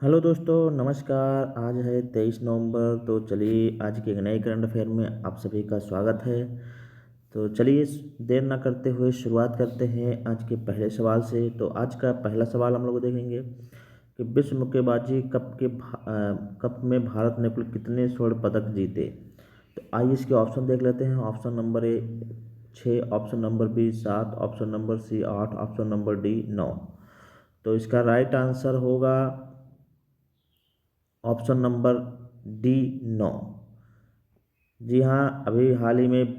Hello दोस्तों, नमस्कार। आज है 23 नवंबर। तो चलिए आज के एक नए करंट अफेयर में आप सभी का स्वागत है। तो चलिए देर ना करते हुए शुरुआत करते हैं आज के पहले सवाल से। तो आज का पहला सवाल हम लोग देखेंगे कि विश्व मुक्केबाजी कप में भारत ने कुल कितने स्वर्ण पदक जीते। तो आइए इसके ऑप्शन देख लेते हैं। Option number A 6, option number B 7, option number C 8, option number D 9। तो इसका राइट आंसर होगा ऑप्शन नंबर डी 9। जी हाँ, अभी हाल ही में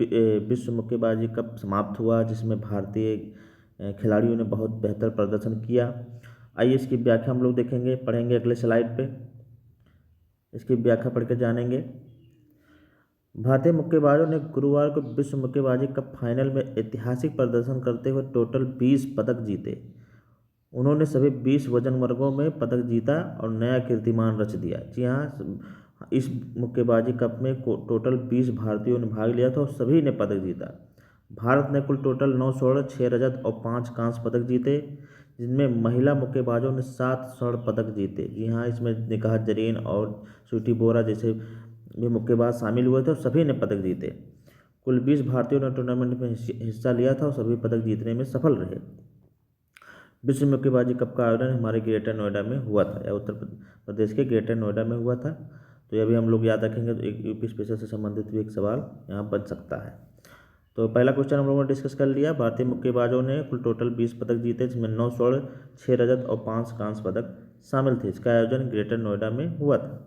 विश्व मुक्केबाजी कप समाप्त हुआ, जिसमें भारतीय खिलाड़ियों ने बहुत बेहतर प्रदर्शन किया। आइए इसकी व्याख्या हम लोग देखेंगे, पढ़ेंगे अगले स्लाइड पे। इसकी व्याख्या पढ़ के जानेंगे। भारतीय मुक्केबाजों ने गुरुवार को विश्व मुक्केबाजी कप फाइनल में ऐतिहासिक प्रदर्शन करते हुए टोटल 20 पदक जीते। उन्होंने सभी 20 वजन वर्गों में पदक जीता और नया कीर्तिमान रच दिया। जी हाँ, इस मुक्केबाजी कप में टोटल 20 भारतीयों ने भाग लिया था और सभी ने पदक जीता। भारत ने कुल टोटल 9 स्वर्ण, 6 रजत और 5 कांस्य पदक जीते, जिनमें महिला मुक्केबाजों ने 7 स्वर्ण पदक जीते। जी हाँ, इसमें निकाह जरीन और स्वीटी बोरा जैसे भी मुक्केबाज शामिल हुए थे और सभी ने पदक जीते। कुल 20 भारतीयों ने टूर्नामेंट में हिस्सा लिया था और सभी पदक जीतने में सफल रहे। विश्व मुक्केबाजी कप का आयोजन हमारे ग्रेटर नोएडा में हुआ था, या उत्तर प्रदेश के ग्रेटर नोएडा में हुआ था। तो ये भी हम लोग याद रखेंगे, तो एक यूपी स्पेशल से संबंधित भी एक सवाल यहाँ बन सकता है। तो पहला क्वेश्चन हम लोगों ने डिस्कस कर लिया। भारतीय मुक्केबाजों ने कुल टोटल 20 पदक जीते, जिसमें 9 स्वर्ण, 6 रजत और 5 कांस्य पदक शामिल थे। इसका आयोजन ग्रेटर नोएडा में हुआ था।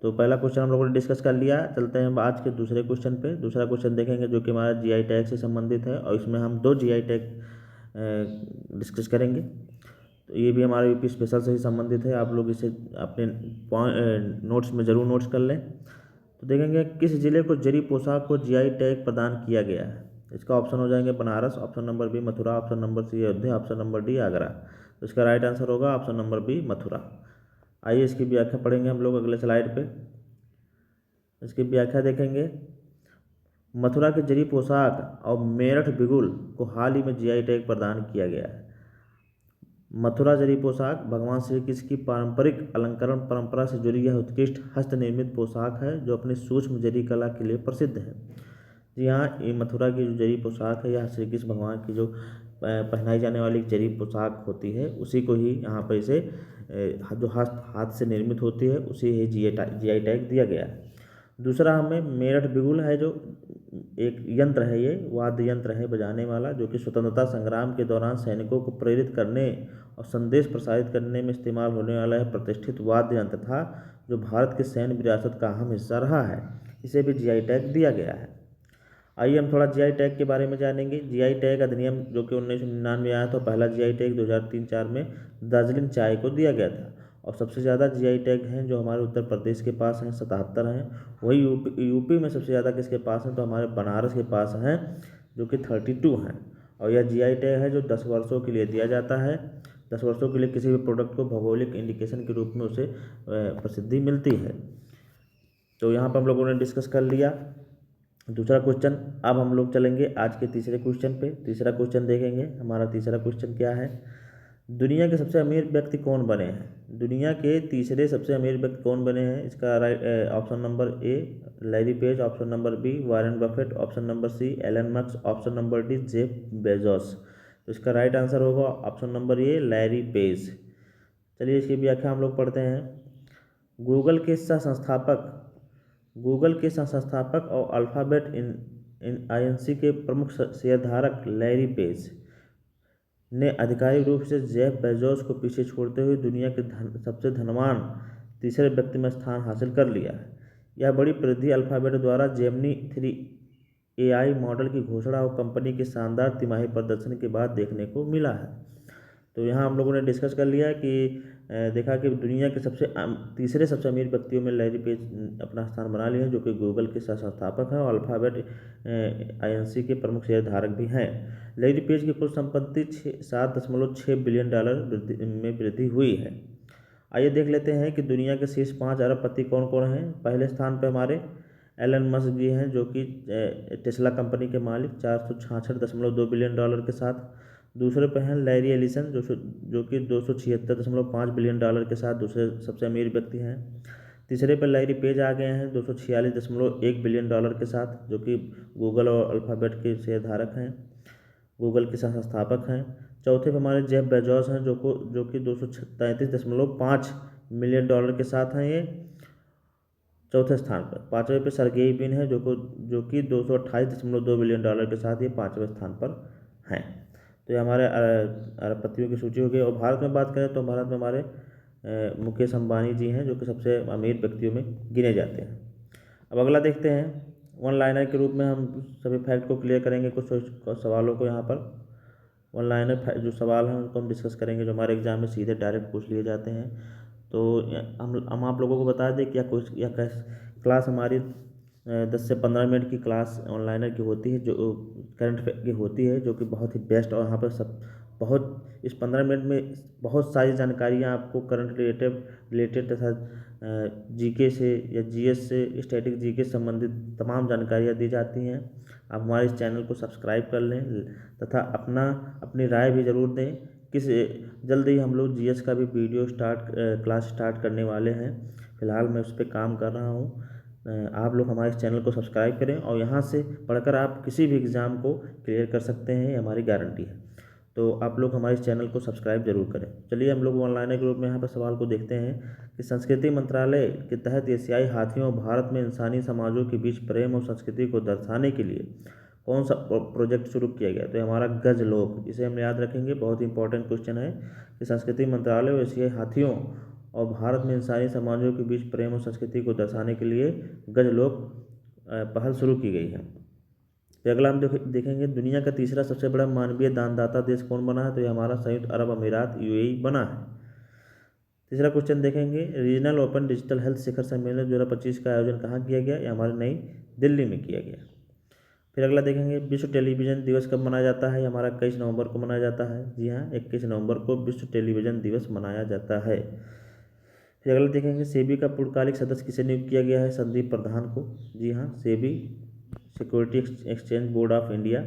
तो पहला क्वेश्चन हम लोगों ने डिस्कस कर लिया। चलते हैं हम आज के दूसरे क्वेश्चन पे। दूसरा क्वेश्चन देखेंगे जो कि हमारा जीआई टैग से संबंधित है, और इसमें हम 2 जीआई टैग डिस्कस करेंगे। तो ये भी हमारे यूपी स्पेशल से ही संबंधित है। आप लोग इसे अपने नोट्स में ज़रूर नोट्स कर लें। तो देखेंगे किस जिले को जरी पोशाक को जीआई टैग प्रदान किया गया है। इसका ऑप्शन हो जाएंगे Banaras, option number B Mathura, option number C Ayodhya, option number D Agra. तो इसका राइट आंसर होगा ऑप्शन नंबर बी मथुरा। आइए इसकी व्याख्या पढ़ेंगे हम लोग अगले स्लाइड पे। इसकी व्याख्या देखेंगे। मथुरा के जरी पोशाक और मेरठ बिगुल को हाल ही में जीआई टैग प्रदान किया गया है। मथुरा जरी पोशाक भगवान श्री कृष्ण की पारंपरिक अलंकरण परंपरा से जुड़ी यह उत्कृष्ट हस्त निर्मित पोशाक है, जो अपनी सूक्ष्म जरी कला के लिए प्रसिद्ध है। जी हाँ, ये मथुरा की जो जरी पोशाक है, यह श्री कृष्ण भगवान की जो पहनाई जाने वाली जरी पोशाक होती है, उसी को ही यहाँ पर इसे जो हाथ से निर्मित होती है, उसी ही जीआई टैग दिया गया है। दूसरा हमें मेरठ बिगुल है, जो एक यंत्र है, ये वाद्य यंत्र है बजाने वाला, जो कि स्वतंत्रता संग्राम के दौरान सैनिकों को प्रेरित करने और संदेश प्रसारित करने में इस्तेमाल होने वाला यह प्रतिष्ठित वाद्य यंत्र था, जो भारत की सैन्य विरासत का अहम हिस्सा रहा है। इसे भी जीआई टैग दिया गया है। आइए हम थोड़ा जीआई टैग के बारे में जानेंगे। जीआई टैग अधिनियम जो कि 1999 में आया था, पहला जीआई टैग 2003-4 में दार्जिलिंग चाय को दिया गया था। और सबसे ज़्यादा जीआई टैग हैं जो हमारे उत्तर प्रदेश के पास हैं, 77 हैं। वही यूपी में सबसे ज़्यादा किसके पास हैं, तो हमारे बनारस के पास हैं, जो कि 32 हैं। और यह जीआई टैग है जो 10 वर्षों के लिए दिया जाता है। 10 वर्षों के लिए किसी भी प्रोडक्ट को भौगोलिक इंडिकेशन के रूप में उसे प्रसिद्धि मिलती है। तो यहाँ पर हम लोगों ने डिस्कस कर लिया दूसरा क्वेश्चन। अब हम लोग चलेंगे आज के तीसरे क्वेश्चन पे। तीसरा क्वेश्चन देखेंगे। हमारा तीसरा क्वेश्चन क्या है, दुनिया के सबसे अमीर व्यक्ति कौन बने हैं। दुनिया के तीसरे सबसे अमीर व्यक्ति कौन बने हैं। इसका right option number A Larry Page, option number B Warren Buffett, option number C Elon Musk, option number D Jeff Bezos. तो इसका राइट आंसर होगा option number A Larry Page. चलिए इसकी व्याख्या हम लोग पढ़ते हैं। गूगल के सह संस्थापक गूगल के संस्थापक और अल्फ़ाबेट इन आईएनसी के प्रमुख शेयरधारक लैरी पेज ने आधिकारिक रूप से जेफ बेजोस को पीछे छोड़ते हुए दुनिया के सबसे धनवान तीसरे व्यक्ति में स्थान हासिल कर लिया है। यह बड़ी वृद्धि अल्फ़ाबेट द्वारा जेमिनी 3 एआई मॉडल की घोषणा और कंपनी के शानदार तिमाही प्रदर्शन के बाद देखने को मिला है। तो यहाँ हम लोगों ने डिस्कस कर लिया कि देखा कि दुनिया के तीसरे सबसे अमीर व्यक्तियों में लैरी पेज अपना स्थान बना लिया है, जो कि गूगल के संस्थापक हैं और अल्फ़ाबेट आईएनसी के प्रमुख शेयरधारक भी हैं। लैरी पेज की कुल संपत्ति 7.6 बिलियन डॉलर में वृद्धि हुई है। आइए देख लेते हैं कि दुनिया के शीर्ष 5 अरबपति कौन कौन हैं। पहले स्थान पर हमारे एलन मस्क जी हैं, जो कि टेस्ला कंपनी के मालिक 466.2 बिलियन डॉलर के साथ। दूसरे पे हैं लैरी एलिसन जो कि $276.5 बिलियन के साथ दूसरे सबसे अमीर व्यक्ति हैं। तीसरे पर लैरी पेज आ गए हैं $246.1 बिलियन के साथ, जो कि गूगल और अल्फ़ाबेट के शेयरधारक हैं, गूगल के संस्थापक हैं। चौथे पे हमारे जेफ बेजोस हैं जो कि $233.5 मिलियन के साथ हैं ये चौथे स्थान पर। पाँचवें पे सर्गेई ब्रिन है जो कि $228.2 बिलियन के साथ ये पाँचवें स्थान पर हैं। तो ये हमारे अरबपतियों की सूची हो गई। और भारत में बात करें तो भारत में हमारे मुकेश अंबानी जी हैं, जो कि सबसे अमीर व्यक्तियों में गिने जाते हैं। अब अगला देखते हैं, वन लाइनर के रूप में हम सभी फैक्ट को क्लियर करेंगे, कुछ सवालों को यहाँ पर वन लाइनर जो सवाल हैं उनको हम डिस्कस करेंगे, जो हमारे एग्जाम में सीधे डायरेक्ट पूछ लिए जाते हैं। तो हम आप लोगों को बता दें कि क्लास हमारी 10 से 15 मिनट की क्लास ऑनलाइनर की होती है, जो करंट अफेयर की होती है, जो कि बहुत ही बेस्ट। और यहाँ पर इस 15 मिनट में बहुत सारी जानकारियाँ आपको करंट रिलेटेड तथा जीके से या जीएस से स्टैटिक जीके से संबंधित तमाम जानकारियाँ दी जाती हैं। आप हमारे इस चैनल को सब्सक्राइब कर लें तथा अपनी राय भी ज़रूर दें। जल्द ही हम लोग जीएस का भी वीडियो क्लास स्टार्ट करने वाले हैं। फ़िलहाल मैं उस पर काम कर रहा हूँ। आप लोग हमारे इस चैनल को सब्सक्राइब करें और यहाँ से पढ़कर आप किसी भी एग्ज़ाम को क्लियर कर सकते हैं, ये हमारी गारंटी है। तो आप लोग हमारे इस चैनल को सब्सक्राइब जरूर करें। चलिए हम लोग ऑनलाइन ग्रुप में यहाँ पर सवाल को देखते हैं कि संस्कृति मंत्रालय के तहत एशियाई हाथियों और भारत में इंसानी समाजों के बीच प्रेम और संस्कृति को दर्शाने के लिए कौन सा प्रोजेक्ट शुरू किया गया। तो हमारा गजलोक, इसे हम याद रखेंगे, बहुत ही इंपॉर्टेंट क्वेश्चन है कि संस्कृति मंत्रालय और एशियाई हाथियों और भारत में इंसानी समाजों के बीच प्रेम और संस्कृति को दर्शाने के लिए गजलोक पहल शुरू की गई है। तो अगला हम देखेंगे, दुनिया का तीसरा सबसे बड़ा मानवीय दानदाता देश कौन बना है। तो ये हमारा संयुक्त अरब अमीरात यूएई बना है। तीसरा क्वेश्चन देखेंगे, रीजनल ओपन डिजिटल हेल्थ शिखर सम्मेलन 2025 का आयोजन कहाँ किया गया। ये हमारे नई दिल्ली में किया गया। फिर अगला देखेंगे, विश्व टेलीविज़न दिवस कब मनाया जाता है। हमारा 21 नवंबर को मनाया जाता है। जी हाँ, 21 नवंबर को विश्व टेलीविज़न दिवस मनाया जाता है। फिर अगला देखेंगे, सेबी का पूर्णकालिक सदस्य किसे नियुक्त किया गया है। संदीप प्रधान को। जी हाँ, SEBI security exchange board of India,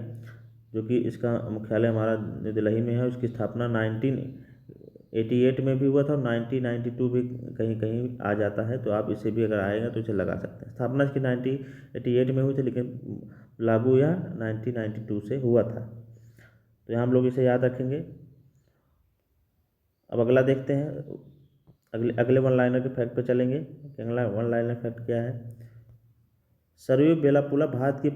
जो कि इसका मुख्यालय हमारा नई दिल्ली में है। उसकी स्थापना 1988 में भी हुआ था और 1992 भी कहीं कहीं आ जाता है, तो आप इसे भी अगर आएगा तो इसे लगा सकते हैं। स्थापना इसकी 1988 में हुई थी, लेकिन लागू यह 1992 से हुआ था। तो यहाँ हम लोग इसे याद रखेंगे। अब अगला देखते हैं, अगले वन लाइनर के फैक्ट पे चलेंगे। अगला वन लाइनर फैक्ट क्या है, सरयू बेलापुला भारत की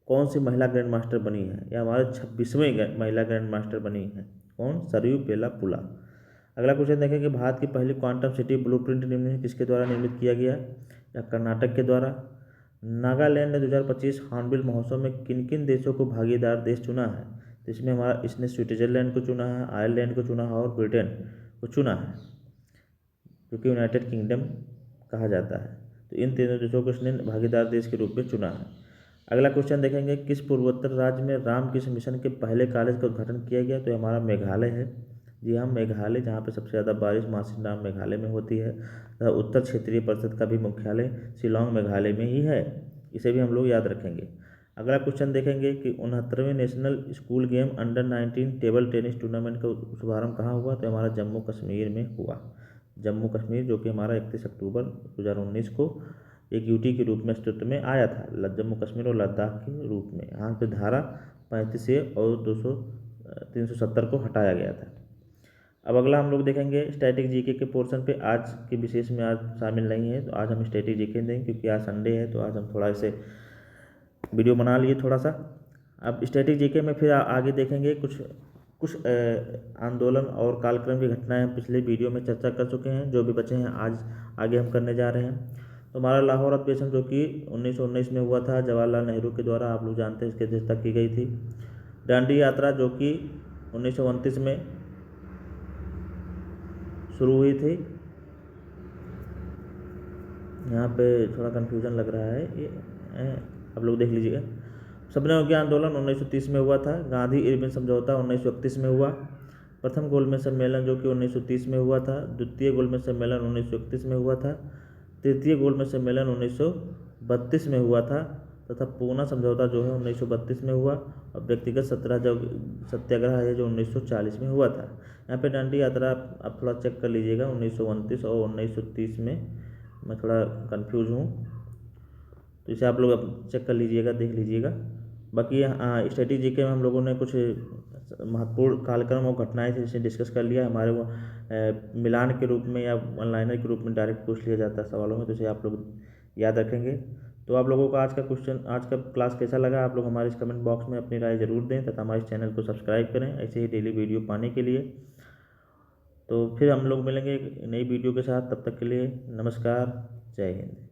कौन सी महिला ग्रैंड मास्टर बनी है। यह हमारे 26वें महिला ग्रैंड मास्टर बनी है। कौन, सरयू बेलापुला। अगला क्वेश्चन देखें कि भारत की पहली क्वांटम सिटी ब्लूप्रिंट निम्न किसके द्वारा निर्मित किया गया, या कर्नाटक के द्वारा। नागालैंड ने 2025 हॉर्नबिल महोत्सव में किन किन देशों को भागीदार देश चुना है। तो इसमें इसने स्विट्जरलैंड को चुना है, आयरलैंड को चुना है और ब्रिटेन को चुना है, जो कि यूनाइटेड किंगडम कहा जाता है। तो इन तीनों देशों को इसने भागीदार देश के रूप में चुना है। अगला क्वेश्चन देखेंगे, किस पूर्वोत्तर राज्य में रामकृष्ण मिशन के पहले कॉलेज का उद्घाटन किया गया। तो हमारा मेघालय है। जी हाँ, मेघालय, जहाँ पे सबसे ज़्यादा बारिश मासिक मेघालय में होती है। उत्तर क्षेत्रीय परिषद का भी मुख्यालय शिलांग मेघालय में ही है। इसे भी हम लोग याद रखेंगे। अगला क्वेश्चन देखेंगे कि 69वें national school game under 19 table tennis tournament का शुभारंभ कहाँ हुआ। तो हमारा जम्मू कश्मीर में हुआ। जम्मू कश्मीर, जो कि हमारा 31 अक्टूबर 2019 को एक यूटी के रूप में अस्तित्व में आया था, जम्मू कश्मीर और लद्दाख के रूप में। यहाँ पे धारा 35 और 370 को हटाया गया था। अब अगला हम लोग देखेंगे स्टैटिक जीके के पोर्शन पे। आज के विशेष में आज शामिल नहीं है, तो आज हम स्टैटिक जीके देंगे, क्योंकि आज संडे है, तो आज हम थोड़ा इसे वीडियो बना लिए थोड़ा सा। अब स्टैटिक जीके में फिर आगे देखेंगे कुछ आंदोलन और कालक्रम की घटनाएं हम पिछले वीडियो में चर्चा कर चुके हैं। जो भी बचे हैं आज आगे हम करने जा रहे हैं। तो हमारा लाहौर अधिवेशन, जो कि 1919 में हुआ था, जवाहरलाल नेहरू के द्वारा, आप लोग जानते हैं, इसकी अध्यक्षता की गई थी। दांडी यात्रा, जो कि 1929 में शुरू हुई थी। यहाँ पे थोड़ा कन्फ्यूजन लग रहा है, ये आप लोग देख लीजिएगा। सबने आंदोलन 1930 में हुआ था। गांधी इरविन समझौता 1931 में हुआ। प्रथम गोलमेज सम्मेलन, जो कि 1930 में हुआ था। द्वितीय गोलमेज सम्मेलन 1931 में हुआ था। तृतीय गोलमेज सम्मेलन 1932 में हुआ था। तथा पूना समझौता जो है 1932 में हुआ, और व्यक्तिगत सत्याग्रह है जो 1940 में हुआ था। यहाँ पे दांडी यात्रा आप थोड़ा चेक कर लीजिएगा, 1929 और 1930 में, मैं थोड़ा कंफ्यूज हूँ, तो इसे आप लोग अब चेक कर लीजिएगा, देख लीजिएगा। बाकी स्टडी जीके में हम लोगों ने कुछ महत्वपूर्ण कालक्रम और घटनाएं थी जिसे डिस्कस कर लिया। हमारे वो मिलान के रूप में या ऑनलाइनर के रूप में डायरेक्ट पूछ लिया जाता है सवालों में, तो इसे आप लोग याद रखेंगे। तो आप लोगों को आज का क्लास कैसा लगा, आप लोग हमारे इस कमेंट बॉक्स में अपनी राय ज़रूर दें, तथा हमारे चैनल को सब्सक्राइब करें ऐसे ही डेली वीडियो पाने के लिए। तो फिर हम लोग मिलेंगे एक नई वीडियो के साथ, तब तक के लिए नमस्कार, जय हिंद।